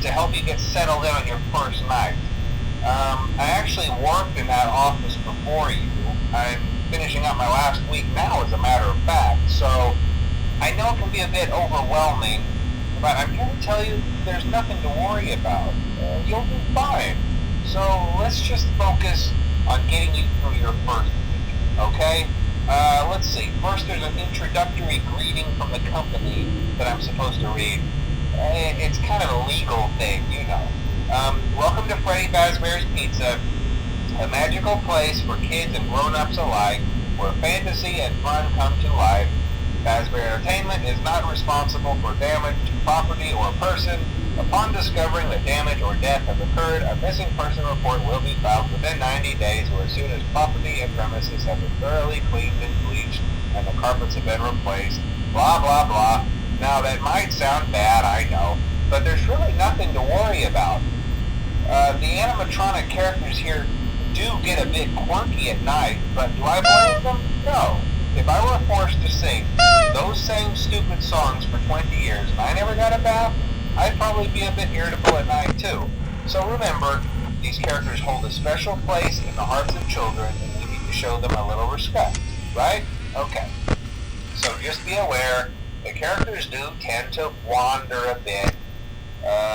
to help you get settled in on your first night. I actually worked in that office before you. I'm finishing up my last week now, as a matter of fact, so I know it can be a bit overwhelming, but I'm here to tell you there's nothing to worry about. You'll be fine. So let's just focus on getting you through your first week, okay? Let's see. First, there's an introductory greeting from the company that I'm supposed to read. It's kind of a legal thing, you know. Welcome to Freddy Fazbear's Pizza, a magical place for kids and grown-ups alike, where fantasy and fun come to life. Fazbear Entertainment is not responsible for damage to property or person. Upon discovering that damage or death has occurred, a missing person report will be filed within 90 days or as soon as property and premises have been thoroughly cleaned and bleached and the carpets have been replaced. Blah, blah, blah. Now, that might sound bad, I know, but there's really nothing to worry about. The animatronic characters here do get a bit quirky at night, but do I blame them? No. If I were forced to sing those same stupid songs for 20 years and I never got a bath, I'd probably be a bit irritable at night too. So remember, these characters hold a special place in the hearts of children and we need to show them a little respect, right? Okay. So just be aware, the characters do tend to wander a bit.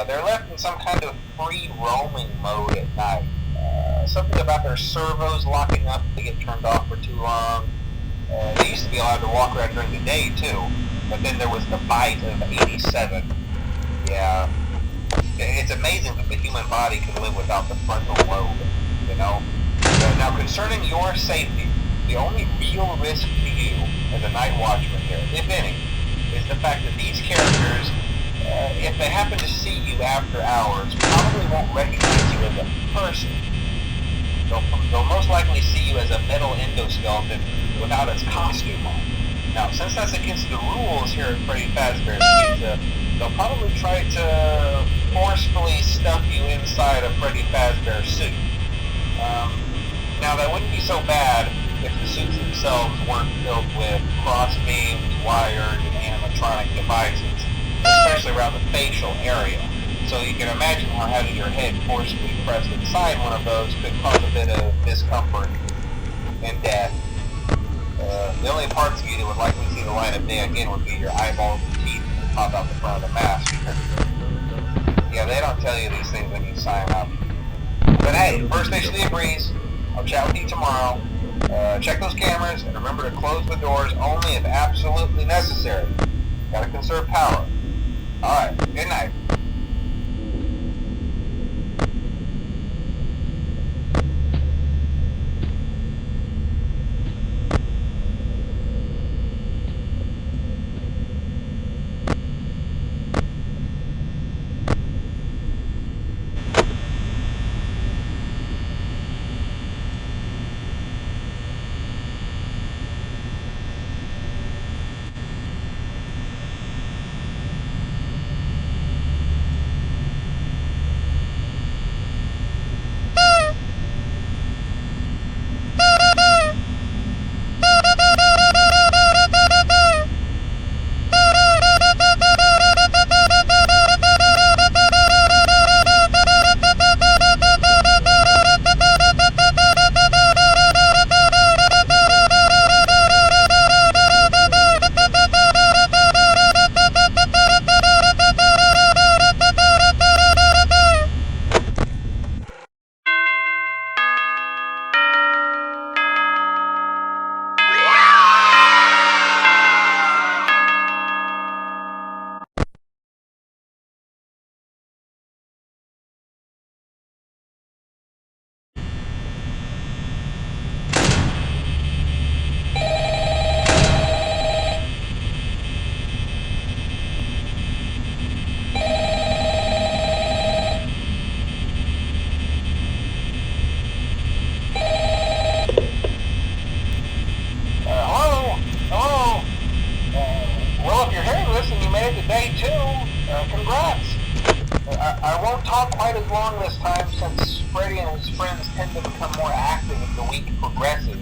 They're left in some kind of free roaming mode at night. Something about their servos locking up if they get turned off for too long. They used to be allowed to walk around during the day too, but then there was the bite of 87. Yeah, it's amazing that the human body can live without the frontal lobe, you know? Now, concerning your safety, the only real risk to you as a night watchman here, if any, is the fact that these characters, if they happen to see you after hours, probably won't recognize you as a person. They'll most likely see you as a metal endoskeleton without its costume on. Now, since that's against the rules here at Freddy Fazbear's Pizza, they'll probably try to forcefully stuff you inside a Freddy Fazbear suit. Now, that wouldn't be so bad if the suits themselves weren't filled with cross-beams, wired, and animatronic devices, especially around the facial area. So you can imagine how having your head forcefully pressed inside one of those could cause a bit of discomfort and death. The only parts of you that would likely see the light of day again would be your eyeballs and teeth that pop out the front of the mask. Yeah, they don't tell you these things when you sign up. But hey, first officially agrees. I'll chat with you tomorrow. Check those cameras and remember to close the doors only if absolutely necessary. Gotta conserve power. Alright, good night. talk quite as long this time since Freddy and his friends tend to become more active as the week progresses.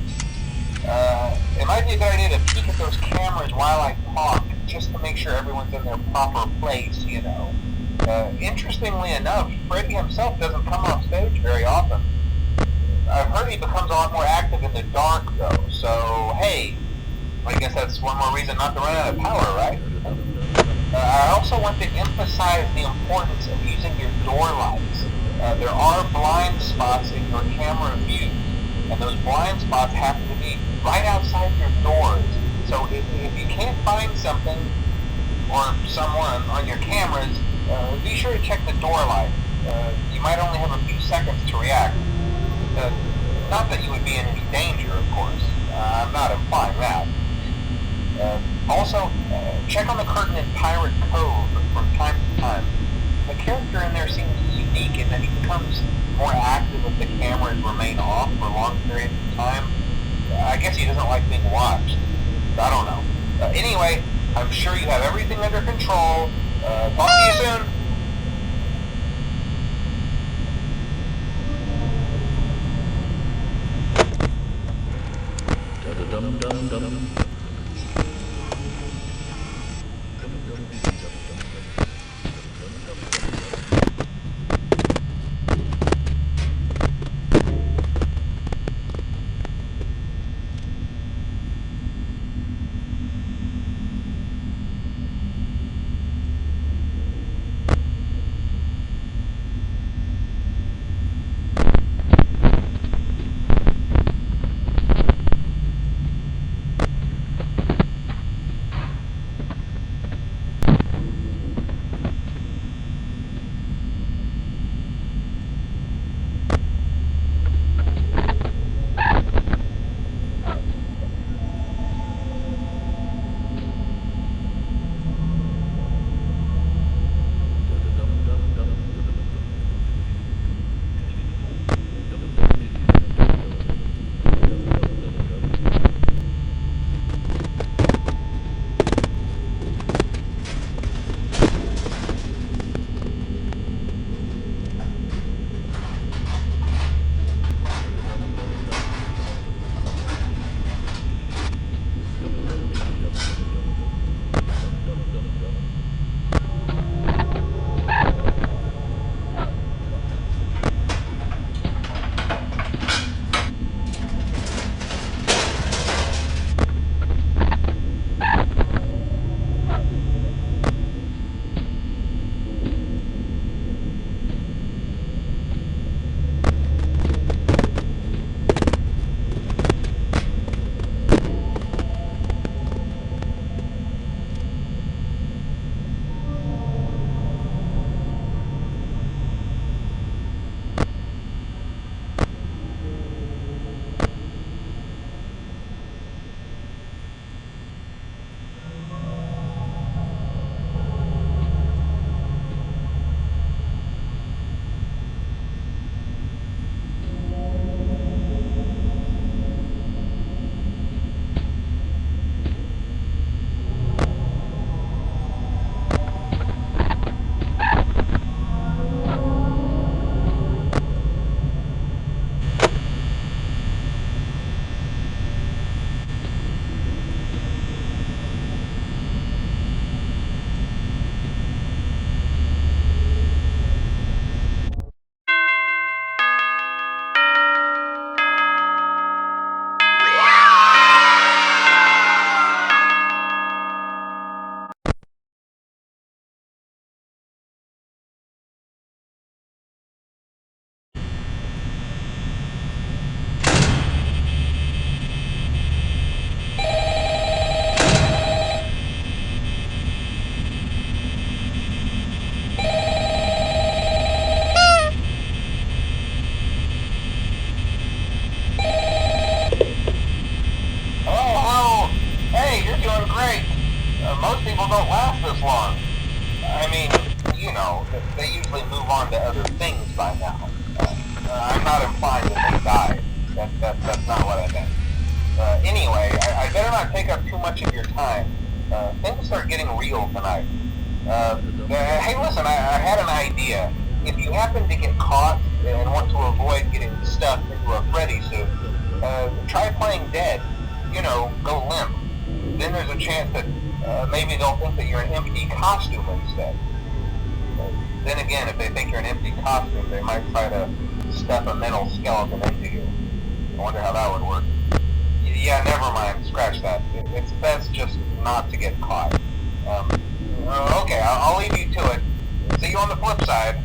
It might be a good idea to peek at those cameras while I talk, just to make sure everyone's in their proper place, you know. Interestingly enough, Freddy himself doesn't come off stage very often. I've heard he becomes a lot more active in the dark, though, so hey, I guess that's one more reason not to run out of power, right? I also want to emphasize the importance of using your door lights. There are blind spots in your camera view, and those blind spots happen to be right outside your doors. So if you can't find something or someone on your cameras, be sure to check the door light. You might only have a few seconds to react. Not that you would be in any danger, of course. I'm not implying that. Also, check on the curtain in Pirate Cove from time to time. The character in there seems unique in that he becomes more active if the cameras remain off for long periods of time. I guess he doesn't like being watched. I don't know. Anyway, I'm sure you have everything under control. Talk to you soon. Dum-dum-dum-dum. Most people don't last this long. I mean, you know, they usually move on to other things by now. I'm not implying that they died. That's not what I meant. Anyway, I better not take up too much of your time. Things are getting real tonight. Hey, listen, I had an idea. If you happen to get caught and want to avoid getting stuffed into a Freddy suit, try playing dead. You know, go limp. Then there's a chance that maybe they'll think that you're an empty costume instead. Then again, if they think you're an empty costume, they might try to stuff a metal skeleton into you. I wonder how that would work. Yeah, never mind. Scratch that. It's best just not to get caught. Okay, I'll leave you to it. See you on the flip side.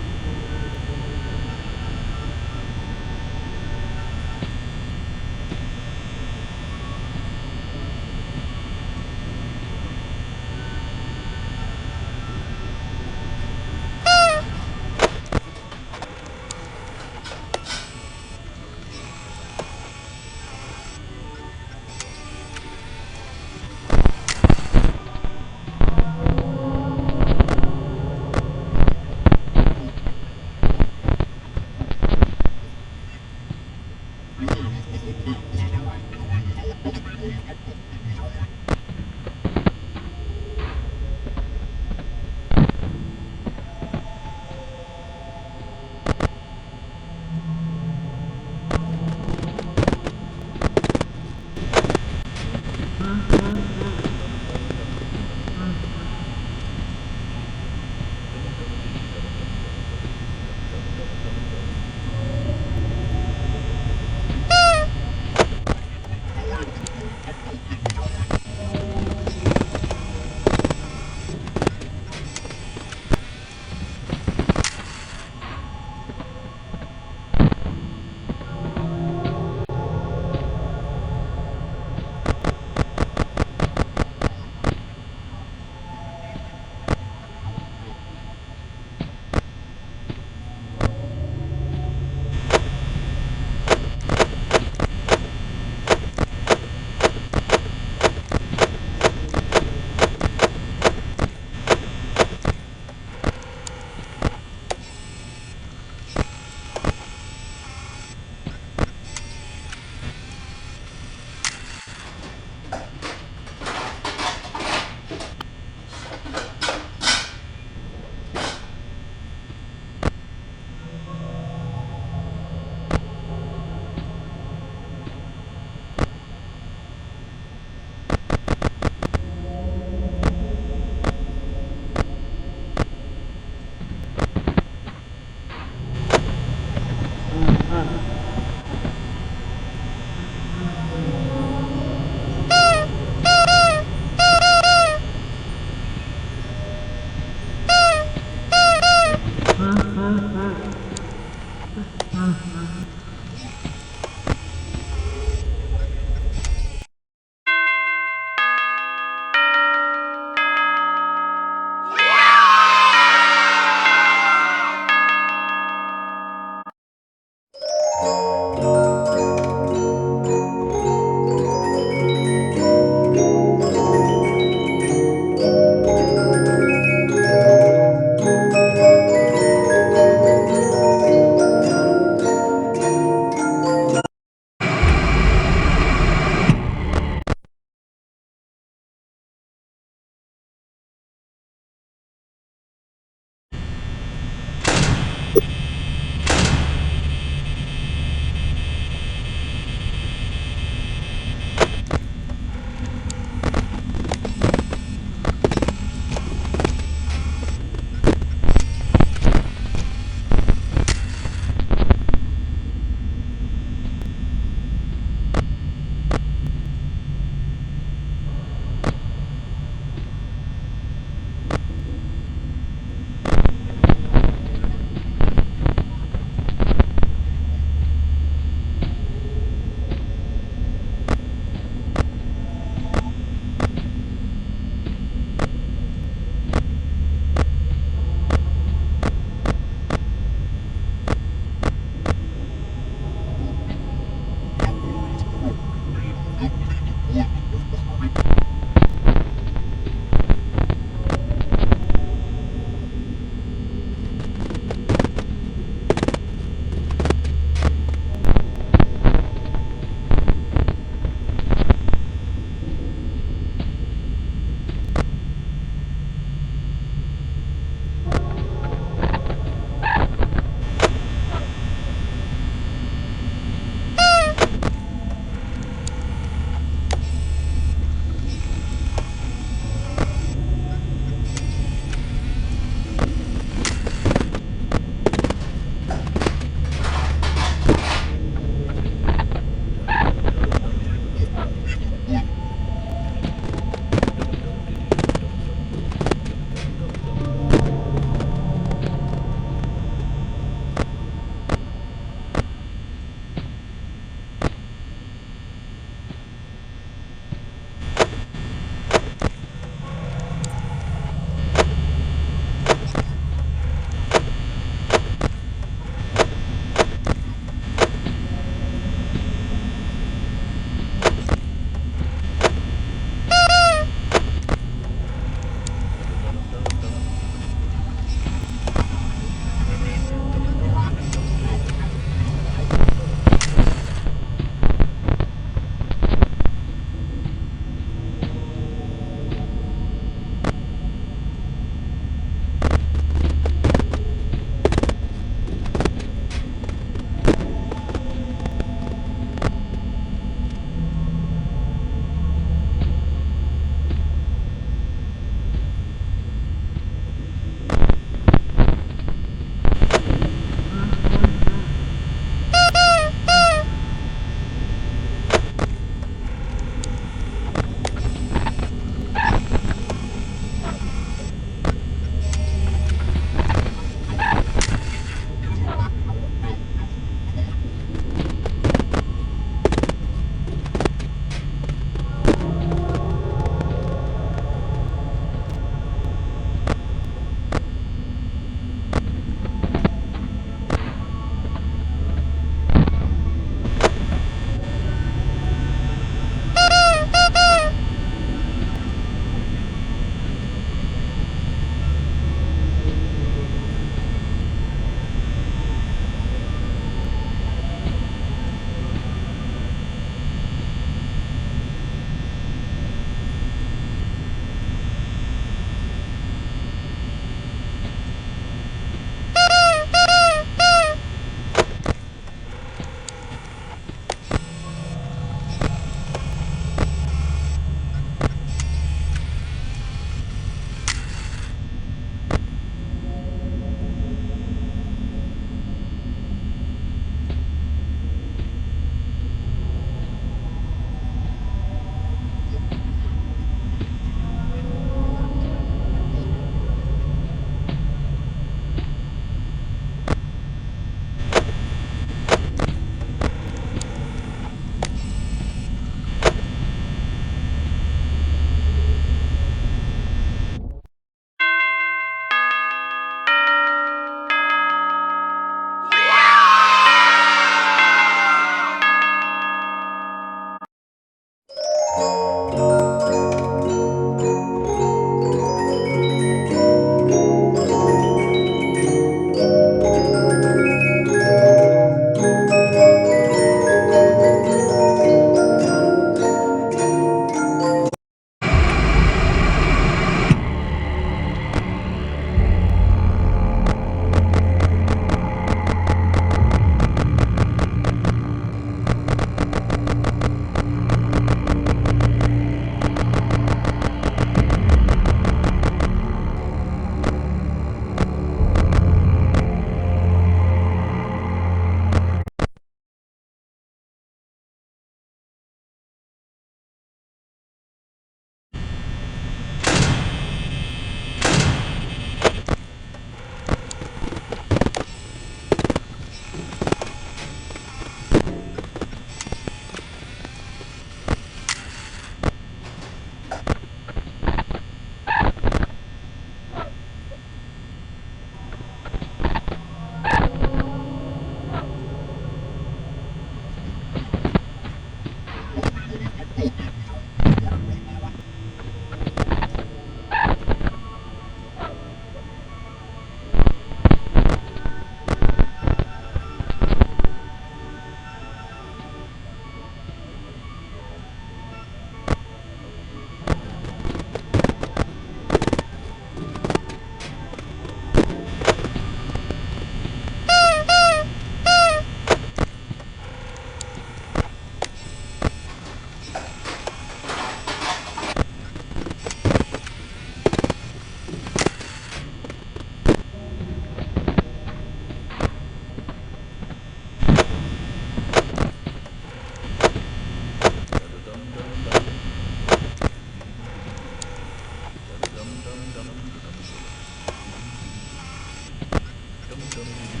dum.